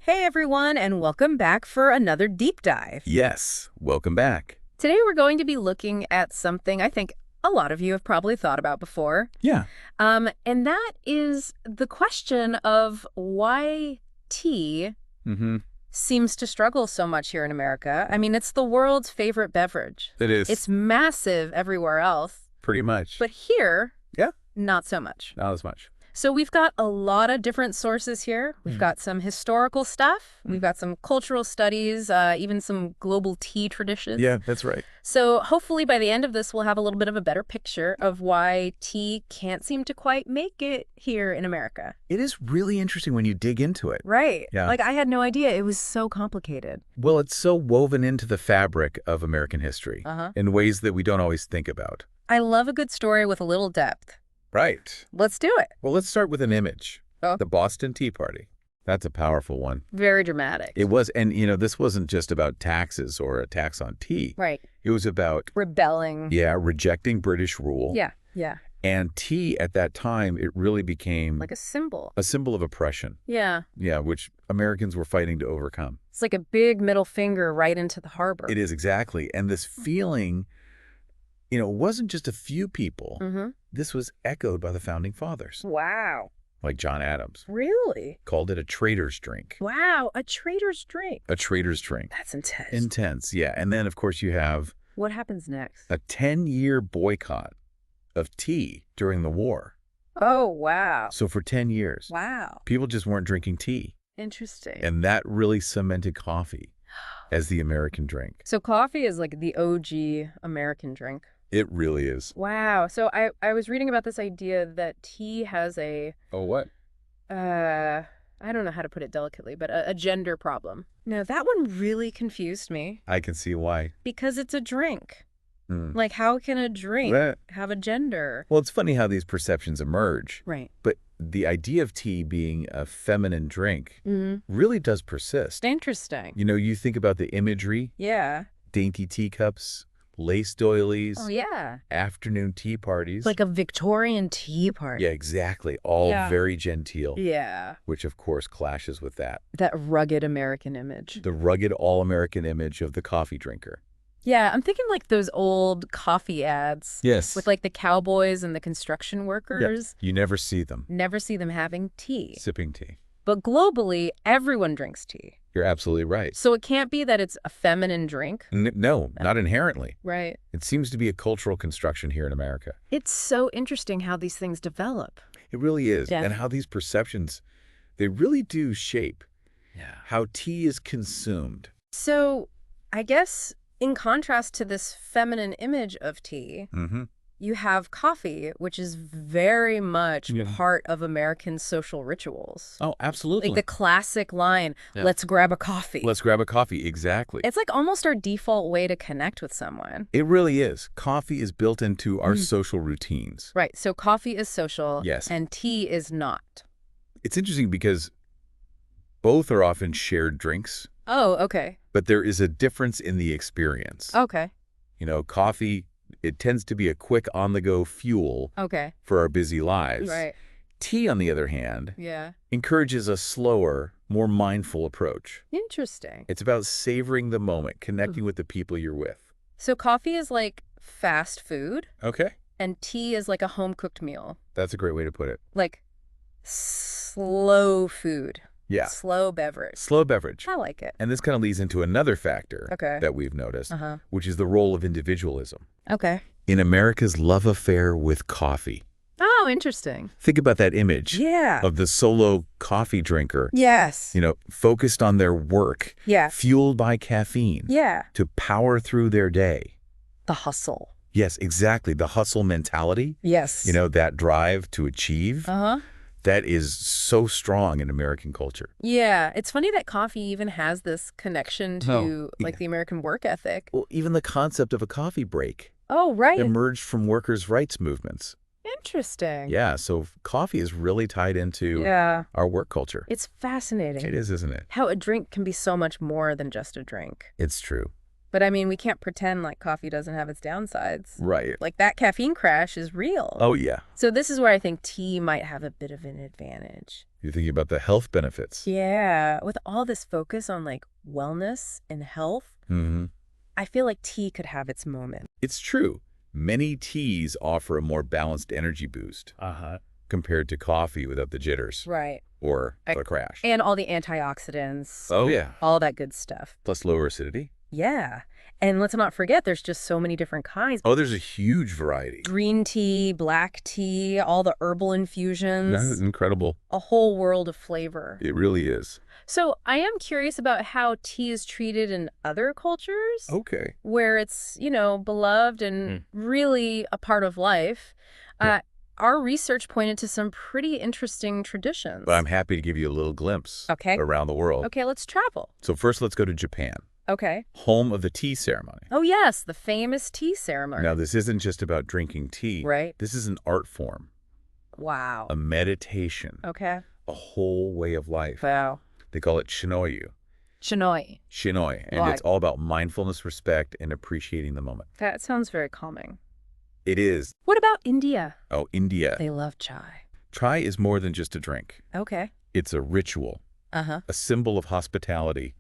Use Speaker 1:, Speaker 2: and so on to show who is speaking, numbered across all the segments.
Speaker 1: Hey everyone, and welcome back for another deep dive.
Speaker 2: Yes, welcome back.
Speaker 1: Today we're going to be looking at something I think a lot of you have probably thought about before.
Speaker 2: Yeah.
Speaker 1: And that is the question of why tea seems to struggle so much here in America. I mean, it's the world's favorite beverage.
Speaker 2: It is.
Speaker 1: It's massive everywhere else.
Speaker 2: Pretty much.
Speaker 1: But here,
Speaker 2: yeah,
Speaker 1: not so much.
Speaker 2: not as much.
Speaker 1: So we've got a lot of different sources here. We've got some historical stuff. We've got some cultural studies, even some global tea traditions.
Speaker 2: Yeah, that's right.
Speaker 1: So hopefully by the end of this, we'll have a little bit of a better picture of why tea can't seem to quite make it here in America.
Speaker 2: It is really interesting when you dig into it.
Speaker 1: Right.
Speaker 2: Yeah.
Speaker 1: Like I had no idea. It was so complicated.
Speaker 2: Well, it's so woven into the fabric of American history in ways that we don't always think about.
Speaker 1: I love a good story with a little depth.
Speaker 2: Right.
Speaker 1: Let's do it.
Speaker 2: Well, let's start with an image.
Speaker 1: Oh.
Speaker 2: The Boston Tea Party. That's a powerful one.
Speaker 1: Very dramatic.
Speaker 2: It was. And, this wasn't just about taxes or a tax on tea.
Speaker 1: Right.
Speaker 2: It was about,
Speaker 1: Rebelling.
Speaker 2: rejecting British rule.
Speaker 1: Yeah.
Speaker 2: And tea at that time, it really became
Speaker 1: Like a symbol.
Speaker 2: a symbol of oppression.
Speaker 1: Yeah.
Speaker 2: Yeah, which Americans were fighting to overcome.
Speaker 1: It's like a big middle finger right into the harbor.
Speaker 2: It is, exactly. And this feeling, it wasn't just a few people. This was echoed by the founding fathers,
Speaker 1: Wow.
Speaker 2: like John Adams.
Speaker 1: Really?
Speaker 2: Called it a trader's drink.
Speaker 1: Wow. A trader's drink.
Speaker 2: A trader's drink.
Speaker 1: That's intense.
Speaker 2: Intense, yeah. And then, of course, you have
Speaker 1: What happens next?
Speaker 2: a 10-year boycott of tea during the war.
Speaker 1: Oh, wow.
Speaker 2: So for 10 years,
Speaker 1: Wow.
Speaker 2: people just weren't drinking tea.
Speaker 1: Interesting.
Speaker 2: And that really cemented coffee as the American drink.
Speaker 1: So coffee is like the OG American drink.
Speaker 2: It really is.
Speaker 1: Wow. So I was reading about this idea that tea has a,
Speaker 2: Oh, what?
Speaker 1: I don't know how to put it delicately, but a gender problem. No, that one really confused me
Speaker 2: I can see why.
Speaker 1: because it's a drink.
Speaker 2: Mm.
Speaker 1: Like, how can a drink
Speaker 2: Well,
Speaker 1: have a gender?
Speaker 2: Well, it's funny how these perceptions emerge.
Speaker 1: Right.
Speaker 2: But the idea of tea being a feminine drink really does persist.
Speaker 1: Interesting.
Speaker 2: You think about the imagery,
Speaker 1: Yeah.
Speaker 2: dainty teacups, lace doilies,
Speaker 1: Oh, yeah.
Speaker 2: afternoon tea parties.
Speaker 1: Like a Victorian tea party.
Speaker 2: Yeah, exactly. All
Speaker 1: Yeah.
Speaker 2: very genteel,
Speaker 1: Yeah.
Speaker 2: which of course clashes with that.
Speaker 1: That rugged American image.
Speaker 2: The rugged all-American image of the coffee drinker.
Speaker 1: Yeah, I'm thinking like those old coffee ads.
Speaker 2: Yes.
Speaker 1: With like the cowboys and the construction workers.
Speaker 2: You never see them
Speaker 1: Never see them having tea.
Speaker 2: sipping tea.
Speaker 1: But globally, everyone drinks tea.
Speaker 2: You're absolutely right.
Speaker 1: So it can't be that it's a feminine drink.
Speaker 2: No, not inherently.
Speaker 1: Right.
Speaker 2: It seems to be a cultural construction here in America.
Speaker 1: It's so interesting how these things develop.
Speaker 2: It really is.
Speaker 1: Yeah.
Speaker 2: And how these perceptions, they really do shape
Speaker 1: Yeah.
Speaker 2: how tea is consumed.
Speaker 1: So I guess in contrast to this feminine image of tea, you have coffee, which is very much part of American social rituals.
Speaker 2: Oh, absolutely.
Speaker 1: Like the classic line, let's grab a coffee.
Speaker 2: Let's grab a coffee. Exactly.
Speaker 1: It's like almost our default way to connect with someone.
Speaker 2: It really is. Coffee is built into our social routines.
Speaker 1: Right. So coffee is social.
Speaker 2: Yes.
Speaker 1: And tea is not.
Speaker 2: It's interesting because both are often shared drinks,
Speaker 1: Oh, okay.
Speaker 2: but there is a difference in the experience.
Speaker 1: Okay.
Speaker 2: Coffee, it tends to be a quick on-the-go fuel
Speaker 1: Okay.
Speaker 2: for our busy lives.
Speaker 1: Right.
Speaker 2: Tea, on the other hand,
Speaker 1: Yeah.
Speaker 2: encourages a slower, more mindful approach.
Speaker 1: Interesting.
Speaker 2: It's about savoring the moment, connecting with the people you're with.
Speaker 1: So coffee is like fast food
Speaker 2: Okay.
Speaker 1: and tea is like a home-cooked meal.
Speaker 2: That's a great way to put it.
Speaker 1: Like slow food.
Speaker 2: Yeah.
Speaker 1: Slow beverage.
Speaker 2: Slow beverage.
Speaker 1: I like it.
Speaker 2: And this kind of leads into another factor
Speaker 1: Okay.
Speaker 2: that we've noticed,
Speaker 1: Uh-huh.
Speaker 2: which is the role of individualism
Speaker 1: Okay.
Speaker 2: in America's love affair with coffee.
Speaker 1: Oh, interesting.
Speaker 2: Think about that image
Speaker 1: Yeah.
Speaker 2: of the solo coffee drinker,
Speaker 1: Yes.
Speaker 2: focused on their work,
Speaker 1: Yeah.
Speaker 2: fueled by caffeine
Speaker 1: Yeah.
Speaker 2: to power through their day.
Speaker 1: The hustle.
Speaker 2: Yes, exactly. The hustle mentality,
Speaker 1: Yes.
Speaker 2: that drive to achieve,
Speaker 1: Uh-huh.
Speaker 2: that is so strong in American culture.
Speaker 1: Yeah. It's funny that coffee even has this connection to like the American work ethic.
Speaker 2: Well, even the concept of a coffee break
Speaker 1: Oh, right.
Speaker 2: emerged from workers' rights movements.
Speaker 1: Interesting.
Speaker 2: Yeah, so coffee is really tied into
Speaker 1: Yeah.
Speaker 2: our work culture.
Speaker 1: It's fascinating.
Speaker 2: It is, isn't it?
Speaker 1: How a drink can be so much more than just a drink.
Speaker 2: It's true.
Speaker 1: But I mean, we can't pretend like coffee doesn't have its downsides.
Speaker 2: Right.
Speaker 1: Like that caffeine crash is real.
Speaker 2: Oh, yeah.
Speaker 1: So this is where I think tea might have a bit of an advantage.
Speaker 2: You're thinking about the health benefits.
Speaker 1: Yeah. With all this focus on like wellness and health, I feel like tea could have its moment.
Speaker 2: It's true. Many teas offer a more balanced energy boost compared to coffee without the jitters.
Speaker 1: Right.
Speaker 2: Or the crash.
Speaker 1: And all the antioxidants.
Speaker 2: Oh, yeah.
Speaker 1: All that good stuff.
Speaker 2: Plus lower acidity.
Speaker 1: Yeah. And let's not forget, there's just so many different kinds.
Speaker 2: Oh, there's a huge variety.
Speaker 1: Green tea, black tea, all the herbal infusions.
Speaker 2: That's incredible.
Speaker 1: A whole world of flavor.
Speaker 2: It really is.
Speaker 1: So I am curious about how tea is treated in other cultures.
Speaker 2: Okay.
Speaker 1: Where it's, beloved and really a part of life.
Speaker 2: Yeah.
Speaker 1: Our research pointed to some pretty interesting traditions.
Speaker 2: But I'm happy to give you a little glimpse around the world.
Speaker 1: Okay, let's travel.
Speaker 2: So first, let's go to Japan.
Speaker 1: Okay.
Speaker 2: Home of the tea ceremony.
Speaker 1: Oh, yes, the famous tea ceremony.
Speaker 2: Now, this isn't just about drinking tea.
Speaker 1: Right.
Speaker 2: This is an art form.
Speaker 1: Wow.
Speaker 2: A meditation.
Speaker 1: Okay.
Speaker 2: A whole way of life.
Speaker 1: Wow.
Speaker 2: They call it shinoyu.
Speaker 1: Shinoi.
Speaker 2: Shinoi. And it's all about mindfulness, respect, and appreciating the moment.
Speaker 1: That sounds very calming.
Speaker 2: It is.
Speaker 1: What about India?
Speaker 2: Oh, India.
Speaker 1: They love chai.
Speaker 2: Chai is more than just a drink.
Speaker 1: Okay.
Speaker 2: It's a ritual. A symbol of hospitality,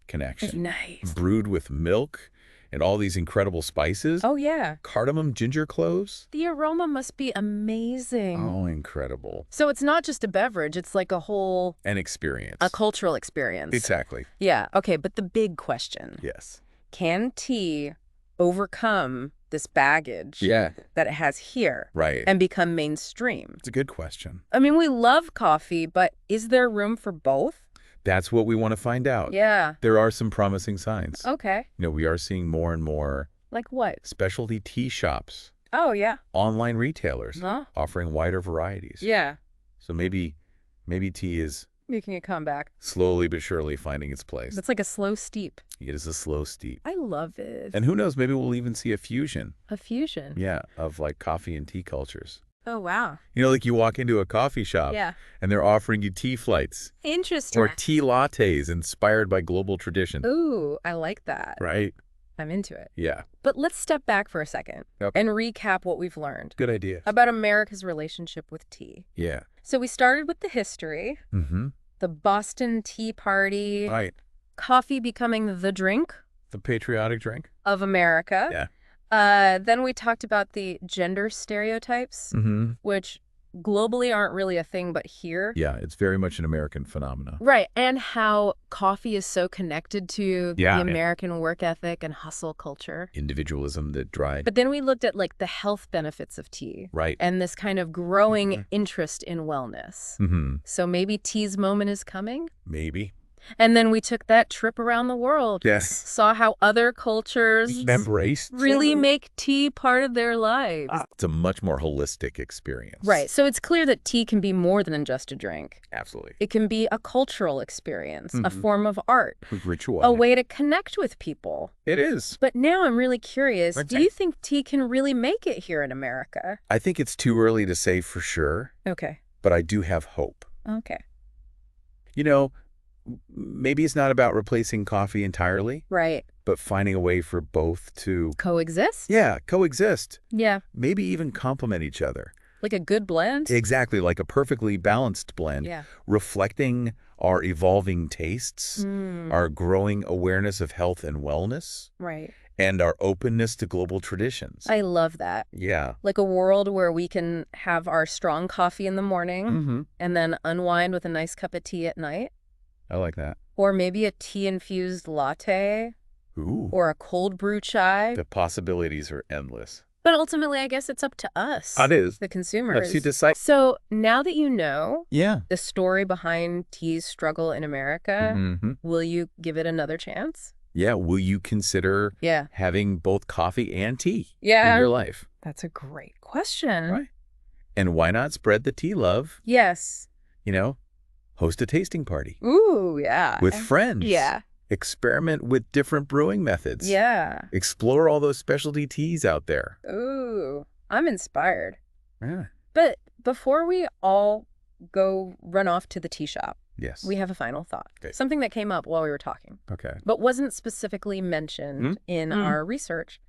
Speaker 2: connection.
Speaker 1: Nice.
Speaker 2: Brewed with milk and all these incredible spices.
Speaker 1: Oh, yeah.
Speaker 2: Cardamom, ginger cloves.
Speaker 1: The aroma must be amazing.
Speaker 2: Oh, incredible.
Speaker 1: So it's not just a beverage. It's like
Speaker 2: An experience.
Speaker 1: a cultural experience.
Speaker 2: Exactly.
Speaker 1: Yeah. Okay. But the big question.
Speaker 2: Yes.
Speaker 1: Can tea overcome this baggage that it has here
Speaker 2: Right.
Speaker 1: and become mainstream?
Speaker 2: It's a good question.
Speaker 1: I mean, we love coffee, but is there room for both?
Speaker 2: That's what we want to find out.
Speaker 1: Yeah.
Speaker 2: There are some promising signs.
Speaker 1: Okay.
Speaker 2: We are seeing more and more
Speaker 1: Like what?
Speaker 2: specialty tea shops,
Speaker 1: Oh, yeah.
Speaker 2: online retailers
Speaker 1: Huh?
Speaker 2: offering wider varieties.
Speaker 1: Yeah.
Speaker 2: So maybe tea is
Speaker 1: Making a comeback.
Speaker 2: slowly but surely finding its place.
Speaker 1: That's like a slow steep.
Speaker 2: It is a slow steep.
Speaker 1: I love it.
Speaker 2: And who knows, maybe we'll even see a fusion.
Speaker 1: A fusion.
Speaker 2: Yeah, of like coffee and tea cultures.
Speaker 1: Oh, wow.
Speaker 2: Like you walk into a coffee shop
Speaker 1: Yeah.
Speaker 2: and they're offering you tea flights
Speaker 1: Interesting.
Speaker 2: or tea lattes inspired by global tradition.
Speaker 1: Ooh, I like that.
Speaker 2: Right?
Speaker 1: I'm into it.
Speaker 2: Yeah.
Speaker 1: But let's step back for a second and recap what we've learned
Speaker 2: Good idea.
Speaker 1: about America's relationship with tea.
Speaker 2: Yeah.
Speaker 1: So we started with the history, the Boston Tea Party,
Speaker 2: Right.
Speaker 1: coffee becoming the drink
Speaker 2: The patriotic drink.
Speaker 1: of America.
Speaker 2: Yeah.
Speaker 1: Then we talked about the gender stereotypes, which globally aren't really a thing, but here.
Speaker 2: Yeah, it's very much an American phenomenon.
Speaker 1: Right. And how coffee is so connected to the American work ethic and hustle culture.
Speaker 2: Individualism that dried.
Speaker 1: But then we looked at like the health benefits of tea.
Speaker 2: Right.
Speaker 1: And this kind of growing interest in wellness. So maybe tea's moment is coming?
Speaker 2: Maybe.
Speaker 1: And then we took that trip around the world.
Speaker 2: Yes.
Speaker 1: Saw how other cultures
Speaker 2: Embraced.
Speaker 1: really make tea part of their lives.
Speaker 2: It's a much more holistic experience.
Speaker 1: Right. So it's clear that tea can be more than just a drink.
Speaker 2: Absolutely.
Speaker 1: It can be a cultural experience, a form of art,
Speaker 2: Ritual.
Speaker 1: a way to connect with people.
Speaker 2: It is.
Speaker 1: But now I'm really curious, do you think tea can really make it here in America?
Speaker 2: I think it's too early to say for sure,
Speaker 1: Okay.
Speaker 2: but I do have hope.
Speaker 1: Okay.
Speaker 2: Maybe it's not about replacing coffee entirely,
Speaker 1: Right.
Speaker 2: but finding a way for both to
Speaker 1: Coexist?
Speaker 2: coexist.
Speaker 1: Yeah.
Speaker 2: Maybe even complement each other.
Speaker 1: Like a good blend?
Speaker 2: Exactly, like a perfectly balanced blend,
Speaker 1: Yeah.
Speaker 2: reflecting our evolving tastes, our growing awareness of health and wellness,
Speaker 1: Right.
Speaker 2: and our openness to global traditions.
Speaker 1: I love that.
Speaker 2: Yeah.
Speaker 1: Like a world where we can have our strong coffee in the morning and then unwind with a nice cup of tea at night.
Speaker 2: I like that.
Speaker 1: Or maybe a tea-infused latte.
Speaker 2: Ooh.
Speaker 1: Or a cold brew chai.
Speaker 2: The possibilities are endless.
Speaker 1: But ultimately, I guess it's up to us.
Speaker 2: It is.
Speaker 1: The consumers.
Speaker 2: Let's you decide.
Speaker 1: So now that you know
Speaker 2: Yeah.
Speaker 1: the story behind tea's struggle in America, will you give it another chance?
Speaker 2: Yeah. Will you consider having both coffee and tea in your life?
Speaker 1: That's a great question.
Speaker 2: Right. And why not spread the tea love?
Speaker 1: Yes.
Speaker 2: Host a tasting party.
Speaker 1: Ooh, yeah.
Speaker 2: With friends.
Speaker 1: Yeah.
Speaker 2: Experiment with different brewing methods.
Speaker 1: Yeah.
Speaker 2: Explore all those specialty teas out there.
Speaker 1: Ooh, I'm inspired.
Speaker 2: Yeah.
Speaker 1: But before we all go run off to the tea shop,
Speaker 2: Yes.
Speaker 1: we have a final thought.
Speaker 2: Okay.
Speaker 1: Something that came up while we were talking,
Speaker 2: Okay.
Speaker 1: but wasn't specifically mentioned in our research.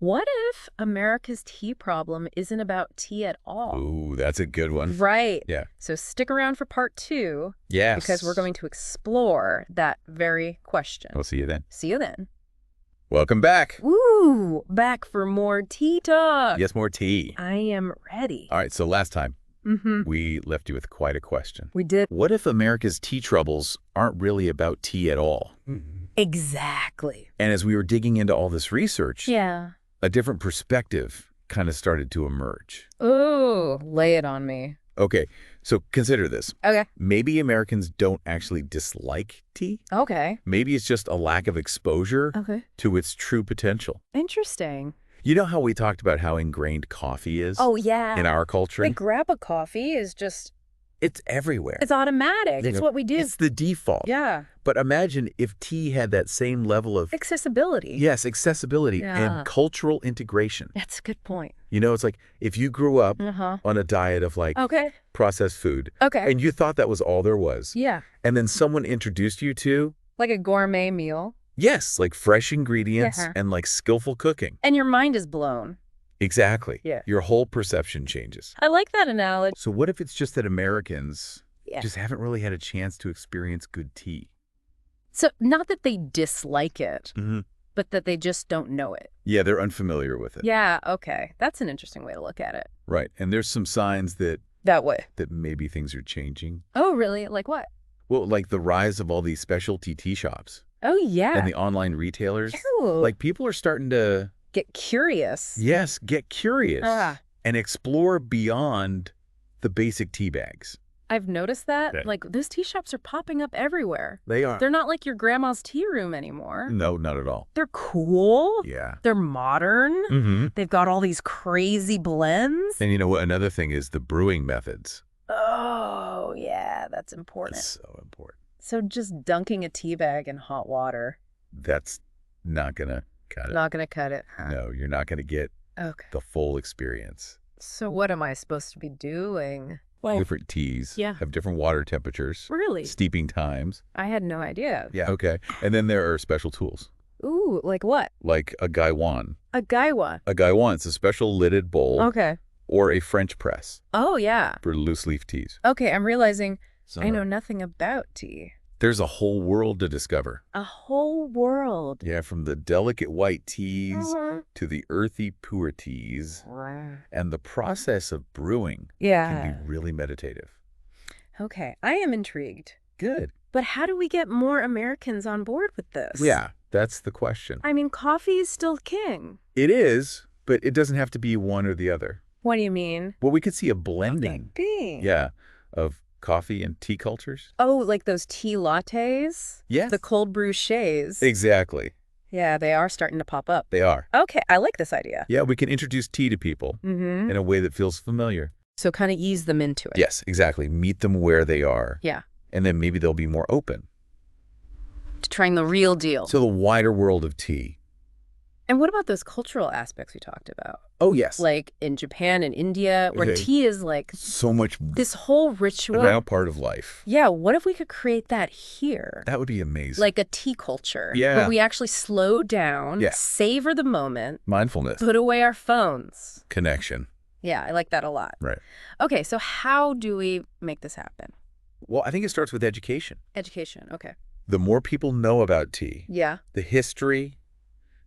Speaker 1: What if America's tea problem isn't about tea at all?
Speaker 2: Ooh, that's a good one.
Speaker 1: Right.
Speaker 2: Yeah.
Speaker 1: So stick around for part 2.
Speaker 2: Yes.
Speaker 1: Because we're going to explore that very question.
Speaker 2: We'll see you then.
Speaker 1: See you then.
Speaker 2: Welcome back.
Speaker 1: Woo! Back for more tea talk.
Speaker 2: Yes, more tea.
Speaker 1: I am ready.
Speaker 2: All right, so last time, we left you with quite a question.
Speaker 1: We did.
Speaker 2: What if America's tea troubles aren't really about tea at all?
Speaker 1: Exactly.
Speaker 2: And as we were digging into all this research,
Speaker 1: Yeah.
Speaker 2: a different perspective kind of started to emerge.
Speaker 1: Ooh, lay it on me.
Speaker 2: Okay, so consider this.
Speaker 1: Okay.
Speaker 2: Maybe Americans don't actually dislike tea.
Speaker 1: Okay.
Speaker 2: Maybe it's just a lack of exposure
Speaker 1: Okay.
Speaker 2: to its true potential.
Speaker 1: Interesting.
Speaker 2: You know how we talked about how ingrained coffee is
Speaker 1: Oh, yeah.
Speaker 2: in our culture?
Speaker 1: Like, grab a coffee is just,
Speaker 2: It's everywhere.
Speaker 1: it's automatic. It's what we do.
Speaker 2: It's the default.
Speaker 1: Yeah.
Speaker 2: But imagine if tea had that same level of,
Speaker 1: Accessibility.
Speaker 2: yes, accessibility
Speaker 1: Yeah.
Speaker 2: and cultural integration.
Speaker 1: That's a good point.
Speaker 2: You know, it's like if you grew up on a diet of like
Speaker 1: Okay.
Speaker 2: processed food
Speaker 1: Okay.
Speaker 2: and you thought that was all there was,
Speaker 1: Yeah.
Speaker 2: and then someone introduced you to,
Speaker 1: Like a gourmet meal.
Speaker 2: yes, like fresh ingredients and like skillful cooking.
Speaker 1: And your mind is blown.
Speaker 2: Exactly.
Speaker 1: Yeah.
Speaker 2: Your whole perception changes.
Speaker 1: I like that analogy.
Speaker 2: So what if it's just that Americans
Speaker 1: Yeah.
Speaker 2: just haven't really had a chance to experience good tea?
Speaker 1: So not that they dislike it,
Speaker 2: Mm-hmm.
Speaker 1: but that they just don't know it.
Speaker 2: Yeah, they're unfamiliar with it.
Speaker 1: Yeah, okay. That's an interesting way to look at it.
Speaker 2: Right. And there's some signs that
Speaker 1: That way.
Speaker 2: maybe things are changing.
Speaker 1: Oh, really? Like what?
Speaker 2: Well, like the rise of all these specialty tea shops
Speaker 1: Oh, yeah.
Speaker 2: and the online retailers.
Speaker 1: Ew.
Speaker 2: Like people are starting to,
Speaker 1: Get curious.
Speaker 2: yes, get curious
Speaker 1: Ah.
Speaker 2: and explore beyond the basic tea bags.
Speaker 1: I've noticed that.
Speaker 2: Yeah.
Speaker 1: Like, those tea shops are popping up everywhere.
Speaker 2: They are.
Speaker 1: They're not like your grandma's tea room anymore.
Speaker 2: No, not at all.
Speaker 1: They're cool.
Speaker 2: Yeah.
Speaker 1: They're modern.
Speaker 2: Mm-hmm.
Speaker 1: They've got all these crazy blends.
Speaker 2: And you know what? Another thing is the brewing methods.
Speaker 1: Oh, yeah, that's important.
Speaker 2: That's so important.
Speaker 1: So just dunking a tea bag in hot water,
Speaker 2: That's not going to cut it.
Speaker 1: not going to cut it. Huh?
Speaker 2: No, you're not going to get
Speaker 1: Okay.
Speaker 2: the full experience.
Speaker 1: So what am I supposed to be doing?
Speaker 2: Different teas
Speaker 1: Yeah.
Speaker 2: have different water temperatures,
Speaker 1: Really?
Speaker 2: steeping times.
Speaker 1: I had no idea.
Speaker 2: Yeah. Okay. And then there are special tools,
Speaker 1: Ooh, like what?
Speaker 2: like a gaiwan.
Speaker 1: A gaiwa.
Speaker 2: A gaiwan is a special lidded bowl
Speaker 1: Okay.
Speaker 2: or a French press
Speaker 1: Oh, yeah.
Speaker 2: for loose leaf teas.
Speaker 1: Okay, I'm realizing
Speaker 2: So
Speaker 1: I know nothing about tea.
Speaker 2: there's a whole world to discover.
Speaker 1: A whole world.
Speaker 2: Yeah, from the delicate white teas
Speaker 1: Mhm.
Speaker 2: to the earthy puer teas. And the process of brewing
Speaker 1: Yeah.
Speaker 2: can be really meditative.
Speaker 1: Okay, I am intrigued.
Speaker 2: Good.
Speaker 1: But how do we get more Americans on board with this?
Speaker 2: Yeah, that's the question.
Speaker 1: I mean, coffee is still king.
Speaker 2: It is, but it doesn't have to be one or the other.
Speaker 1: What do you mean?
Speaker 2: Well, we could see a blending,
Speaker 1: Being.
Speaker 2: yeah, of coffee and tea cultures.
Speaker 1: Oh, like those tea lattes?
Speaker 2: Yeah.
Speaker 1: The cold brew shays.
Speaker 2: Exactly.
Speaker 1: Yeah, they are starting to pop up.
Speaker 2: They are.
Speaker 1: Okay, I like this idea.
Speaker 2: Yeah, we can introduce tea to people
Speaker 1: Mm-hmm.
Speaker 2: in a way that feels familiar.
Speaker 1: So kind of ease them into it.
Speaker 2: Yes, exactly. Meet them where they are.
Speaker 1: Yeah.
Speaker 2: And then maybe they'll be more open
Speaker 1: To trying the real deal.
Speaker 2: to the wider world of tea.
Speaker 1: And what about those cultural aspects we talked about?
Speaker 2: Oh, yes.
Speaker 1: Like in Japan and India, where
Speaker 2: Okay.
Speaker 1: tea is like
Speaker 2: So much
Speaker 1: this whole ritual.
Speaker 2: now part of life.
Speaker 1: Yeah, what if we could create that here?
Speaker 2: That would be amazing.
Speaker 1: Like a tea culture.
Speaker 2: Yeah.
Speaker 1: Where we actually slow down,
Speaker 2: Yeah.
Speaker 1: savor the moment,
Speaker 2: Mindfulness.
Speaker 1: put away our phones.
Speaker 2: Connection.
Speaker 1: Yeah, I like that a lot.
Speaker 2: Right.
Speaker 1: Okay, so how do we make this happen?
Speaker 2: Well, I think it starts with education.
Speaker 1: Education, okay.
Speaker 2: The more people know about tea,
Speaker 1: Yeah.
Speaker 2: the history,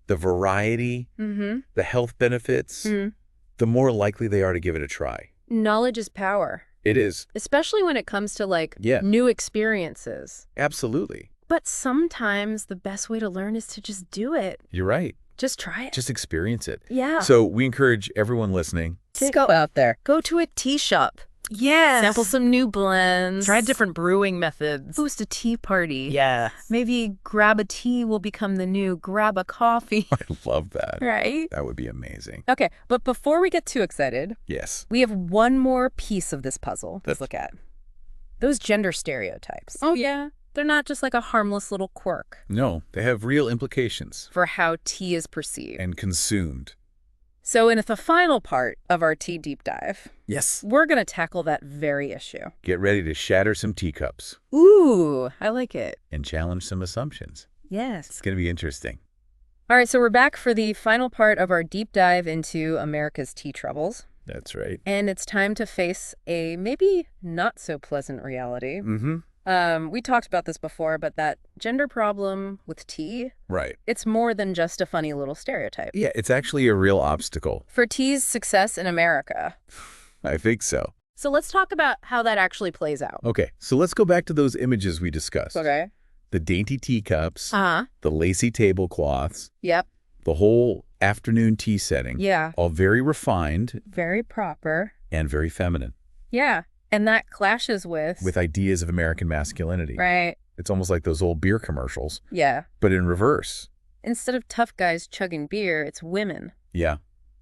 Speaker 2: the variety,
Speaker 1: Mm-hmm.
Speaker 2: the health benefits, the more likely they are to give it a try.
Speaker 1: Knowledge is power,
Speaker 2: It is.
Speaker 1: especially when it comes to like
Speaker 2: Yeah.
Speaker 1: new experiences.
Speaker 2: Absolutely.
Speaker 1: But sometimes the best way to learn is to just do it.
Speaker 2: You're right.
Speaker 1: Just try it.
Speaker 2: Just experience it.
Speaker 1: Yeah.
Speaker 2: So we encourage everyone listening.
Speaker 1: Just go out there. Go to a tea shop.
Speaker 3: Yes.
Speaker 1: Sample some new blends.
Speaker 3: Try different brewing methods.
Speaker 1: Host a tea party.
Speaker 3: Yes.
Speaker 1: Maybe grab a tea will become the new grab a coffee.
Speaker 2: I love that.
Speaker 1: Right?
Speaker 2: That would be amazing.
Speaker 1: Okay, but before we get too excited,
Speaker 2: Yes.
Speaker 1: we have one more piece of this puzzle to
Speaker 2: That's-
Speaker 1: look at. Those gender stereotypes. Oh, yeah. They're not just like a harmless little quirk
Speaker 2: No, they have real implications
Speaker 1: for how tea is perceived.
Speaker 2: and consumed.
Speaker 1: So in the final part of our tea deep dive,
Speaker 2: Yes.
Speaker 1: we're going to tackle that very issue.
Speaker 2: Get ready to shatter some teacups
Speaker 1: Ooh, I like it.
Speaker 2: and challenge some assumptions.
Speaker 1: Yes.
Speaker 2: It's going to be interesting.
Speaker 1: All right, so we're back for the final part of our deep dive into America's tea troubles.
Speaker 2: That's right.
Speaker 1: And it's time to face a maybe not so pleasant reality. We talked about this before, but that gender problem with tea,
Speaker 2: Right.
Speaker 1: it's more than just a funny little stereotype.
Speaker 2: Yeah, it's actually a real obstacle.
Speaker 1: For tea's success in America.
Speaker 2: I think so.
Speaker 1: So let's talk about how that actually plays out.
Speaker 2: Okay, so let's go back to those images we discussed.
Speaker 1: Okay.
Speaker 2: The dainty teacups,
Speaker 1: Uh-huh.
Speaker 2: the lacy tablecloths,
Speaker 1: Yep.
Speaker 2: the whole afternoon tea setting.
Speaker 1: Yeah.
Speaker 2: All very refined
Speaker 1: Very proper.
Speaker 2: and very feminine.
Speaker 1: Yeah. And that clashes with...
Speaker 2: With ideas of American masculinity.
Speaker 1: Right.
Speaker 2: It's almost like those old beer commercials,
Speaker 1: Yeah.
Speaker 2: but in reverse.
Speaker 1: Instead of tough guys chugging beer, it's women.
Speaker 2: Yeah.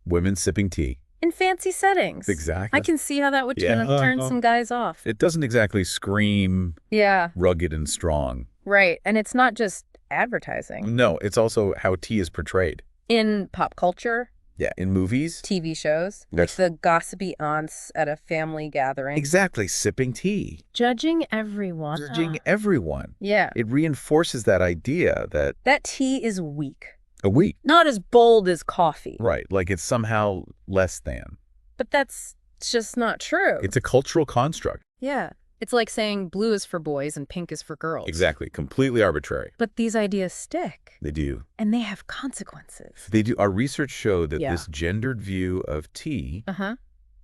Speaker 2: Women sipping tea.
Speaker 1: In fancy settings.
Speaker 2: Exactly.
Speaker 1: I can see how that would turn some guys off.
Speaker 2: It doesn't exactly scream
Speaker 1: Yeah.
Speaker 2: rugged and strong.
Speaker 1: Right. And it's not just advertising.
Speaker 2: No, it's also how tea is portrayed.
Speaker 1: In pop culture,
Speaker 2: Yeah, in movies.
Speaker 1: TV shows, like
Speaker 2: That's-
Speaker 1: the gossipy aunts at a family gathering.
Speaker 2: Exactly, sipping tea.
Speaker 1: Judging everyone.
Speaker 2: Judging everyone.
Speaker 1: Yeah.
Speaker 2: It reinforces that idea that
Speaker 1: That tea is weak.
Speaker 2: a wheat,
Speaker 1: Not as bold as coffee.
Speaker 2: right, like it's somehow less than.
Speaker 1: But that's just not true.
Speaker 2: It's a cultural construct.
Speaker 1: Yeah. It's like saying blue is for boys and pink is for girls.
Speaker 2: Exactly, completely arbitrary.
Speaker 1: But these ideas stick.
Speaker 2: They do.
Speaker 1: And they have consequences.
Speaker 2: They do. Our research showed that
Speaker 1: Yeah.
Speaker 2: this gendered view of tea,
Speaker 1: Uh-huh.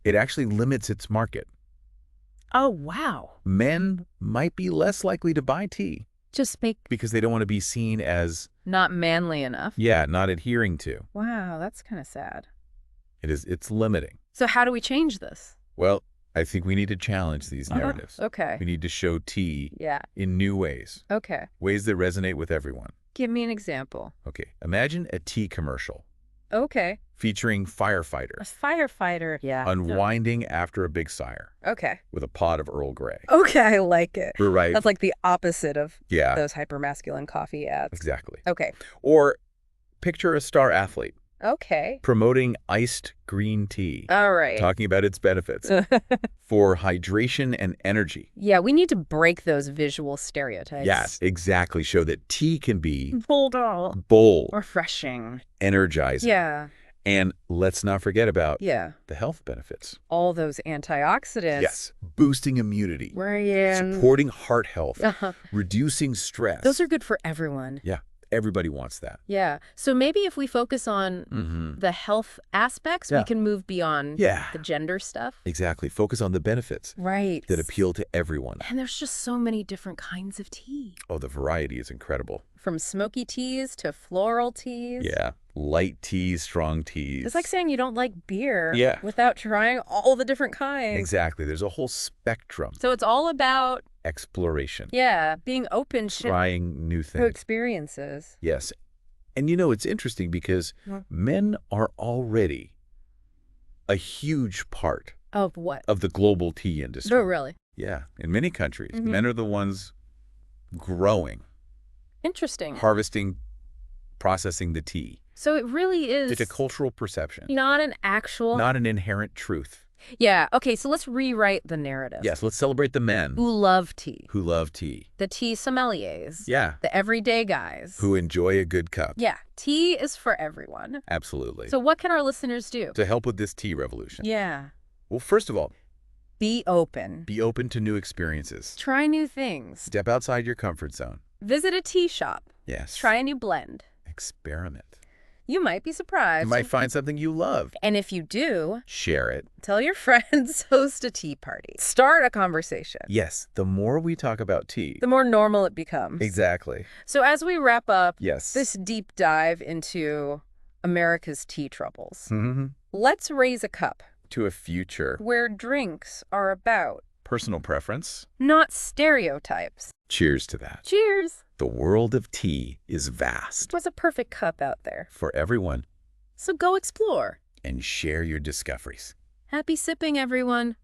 Speaker 2: it actually limits its market.
Speaker 1: Oh, wow.
Speaker 2: Men might be less likely to buy tea
Speaker 1: Just make
Speaker 2: because they don't want to be seen as,
Speaker 1: not manly enough.
Speaker 2: yeah, not adhering to.
Speaker 1: Wow, that's kind of sad.
Speaker 2: It's limiting.
Speaker 1: So how do we change this?
Speaker 2: Well, I think we need to challenge these narratives.
Speaker 1: Okay.
Speaker 2: We need to show tea
Speaker 1: Yeah.
Speaker 2: in new ways,
Speaker 1: Okay.
Speaker 2: ways that resonate with everyone.
Speaker 1: Give me an example.
Speaker 2: Okay, imagine a tea commercial
Speaker 1: Okay.
Speaker 2: featuring
Speaker 1: A
Speaker 2: firefighters
Speaker 1: firefighter. Yeah.
Speaker 2: unwinding after a big fire
Speaker 1: Okay.
Speaker 2: with a pot of Earl Grey.
Speaker 1: Okay, I like it.
Speaker 2: We're right.
Speaker 1: That's like the opposite of
Speaker 2: Yeah,
Speaker 1: those hypermasculine coffee ads.
Speaker 2: exactly.
Speaker 1: Okay.
Speaker 2: Or picture a star athlete
Speaker 1: Okay.
Speaker 2: promoting iced green tea,
Speaker 1: All right.
Speaker 2: talking about its benefits for hydration and energy.
Speaker 1: Yeah, we need to break those visual stereotypes.
Speaker 2: Yes, exactly. Show that tea can be
Speaker 1: Bold.
Speaker 2: bold,
Speaker 1: Refreshing.
Speaker 2: energizing.
Speaker 1: Yeah.
Speaker 2: And let's not forget about
Speaker 1: Yeah.
Speaker 2: the health benefits.
Speaker 1: All those antioxidants.
Speaker 2: Yes, boosting immunity,
Speaker 1: Right.
Speaker 2: supporting heart health,
Speaker 1: Uh-huh.
Speaker 2: reducing stress.
Speaker 1: Those are good for everyone.
Speaker 2: Yeah, everybody wants that.
Speaker 1: Yeah. So maybe if we focus on the health aspects,
Speaker 2: Yeah.
Speaker 1: we can move beyond
Speaker 2: Yeah.
Speaker 1: the gender stuff.
Speaker 2: Exactly. Focus on the benefits
Speaker 1: Right.
Speaker 2: that appeal to everyone.
Speaker 1: And there's just so many different kinds of tea.
Speaker 2: Oh, the variety is incredible.
Speaker 1: From smoky teas to floral teas.
Speaker 2: Yeah, light teas, strong teas.
Speaker 1: It's like saying you don't like beer
Speaker 2: Yeah.
Speaker 1: without trying all the different kinds.
Speaker 2: Exactly. There's a whole spectrum.
Speaker 1: So it's all about,
Speaker 2: Exploration.
Speaker 1: yeah, being open to
Speaker 2: Trying new
Speaker 1: to
Speaker 2: things.
Speaker 1: experiences.
Speaker 2: Yes. And you know, it's interesting because men are already a huge part
Speaker 1: Of what?
Speaker 2: of the global tea industry.
Speaker 1: No, really.
Speaker 2: Yeah, in many countries, men are the ones growing,
Speaker 1: Interesting.
Speaker 2: harvesting, processing the tea.
Speaker 1: So it really is
Speaker 2: It's a cultural perception,
Speaker 1: not an actual...
Speaker 2: not an inherent truth.
Speaker 1: Yeah, okay, so let's rewrite the narrative.
Speaker 2: Yes, let's celebrate the men
Speaker 1: Who love tea.
Speaker 2: who love tea.
Speaker 1: The tea sommeliers.
Speaker 2: Yeah,
Speaker 1: The everyday guys.
Speaker 2: who enjoy a good cup.
Speaker 1: Yeah, tea is for everyone.
Speaker 2: Absolutely.
Speaker 1: So what can our listeners do?
Speaker 2: To help with this tea revolution.
Speaker 1: Yeah.
Speaker 2: Well, first of all,
Speaker 1: Be open.
Speaker 2: be open to new experiences.
Speaker 1: Try new things.
Speaker 2: Step outside your comfort zone.
Speaker 1: Visit a tea shop.
Speaker 2: Yes.
Speaker 1: Try a new blend.
Speaker 2: Experiment.
Speaker 1: You might be surprised.
Speaker 2: You might find something you love.
Speaker 1: And if you do,
Speaker 2: Share it.
Speaker 1: tell your friends, host a tea party. Start a conversation.
Speaker 2: Yes, the more we talk about tea.
Speaker 1: The more normal it becomes.
Speaker 2: Exactly.
Speaker 1: So as we wrap up
Speaker 2: Yes.
Speaker 1: this deep dive into America's tea troubles,
Speaker 2: Mm-hmm.
Speaker 1: let's raise a cup
Speaker 2: To a future.
Speaker 1: where drinks are about
Speaker 2: Personal preference.
Speaker 1: not stereotypes.
Speaker 2: Cheers to that.
Speaker 1: Cheers!
Speaker 2: The world of tea is vast
Speaker 1: There's a perfect cup out there.
Speaker 2: for everyone,
Speaker 1: So go explore.
Speaker 2: and share your discoveries.
Speaker 1: Happy sipping, everyone.